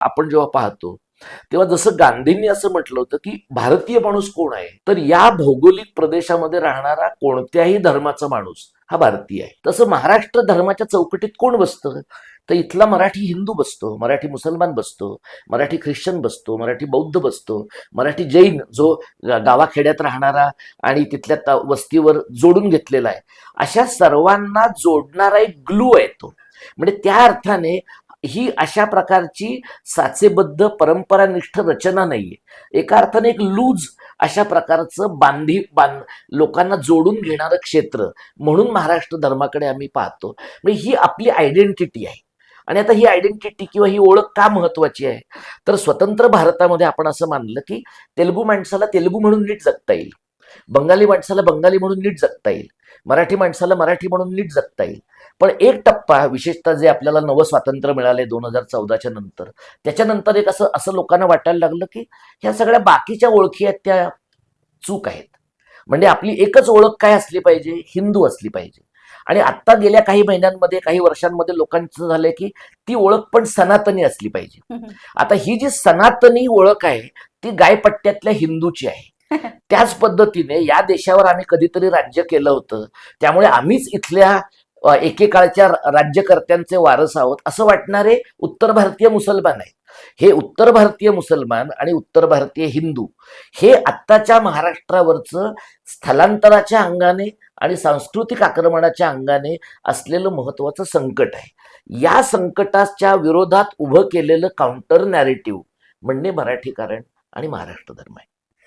आपण जेव्हा पाहतो तेव्हा जसं गांधींनी असं म्हटलं होतं की भारतीय माणूस कोण आहे, तर या भौगोलिक प्रदेशामध्ये राहणारा कोणत्याही धर्माचा माणूस हा भारतीय आहे. तसं महाराष्ट्र धर्माच्या चौकटीत कोण बसतं, तर इथला मराठी हिंदू बसतो, मराठी मुसलमान बसतो, मराठी ख्रिश्चन बसतो, मराठी बौद्ध बसतो, मराठी जैन जो गावाखेड्यात राहणारा आणि तिथल्या वस्तीवर जोडून घेतलेला आहे, अशा सर्वांना जोडणारा एक ग्लू आहे तो. म्हणजे त्या अर्थाने ही अशा प्रकारची साचेबद्ध परंपरानिष्ठ रचना नाहीये. एका अर्थाने एक लूज अशा प्रकारचं लोकांना जोडून घेणारं क्षेत्र म्हणून महाराष्ट्र धर्माकडे आम्ही पाहतो. म्हणजे ही आपली आयडेंटिटी आहे. आणि आता ही आयडेंटिटी किंवा ही ओळख का महत्वाची आहे, तर स्वतंत्र भारतामध्ये आपण असं मानलं की तेलुगू माणसाला तेलुगू म्हणून नीट जगता येईल, बंगाली माणसाला बंगाली म्हणून नीट जगता येईल, मराठी माणसाला मराठी म्हणून नीट जगता येईल. पण एक टप्पा विशेषतः जे आपल्याला नवं स्वातंत्र्य मिळाले 2014च्या नंतर, त्याच्यानंतर एक असं असं लोकांना वाटायला लागलं की ह्या सगळ्या बाकीच्या ओळखी आहेत त्या चूक आहेत. म्हणजे आपली एकच ओळख काय असली पाहिजे, हिंदू असली पाहिजे. आणि आत्ता गेल्या काही महिन्यांमध्ये काही वर्षांमध्ये लोकांचं झालंय की ती ओळख पण सनातनी असली पाहिजे. आता ही जी सनातनी ओळख आहे ती गायपट्ट्यातल्या हिंदूची आहे. त्याच पद्धतीने या देशावर आम्ही कधीतरी राज्य केलं होतं, त्यामुळे आम्हीच इथल्या एकेकाळच्या राज्यकर्त्यांचे वारस आहोत असं वाटणारे उत्तर भारतीय मुसलमान आहेत. हे उत्तर भारतीय मुसलमान आणि उत्तर भारतीय हिंदू हे आत्ताच्या महाराष्ट्रावरचं स्थलांतराच्या अंगाने आणि सांस्कृतिक आक्रमणाच्या अंगाने असलेलं महत्वाचं संकट आहे. या संकटाच्या विरोधात उभं केलेलं काउंटर नॅरेटिव्ह म्हणजे मराठीकरण आणि महाराष्ट्र धर्म आहे.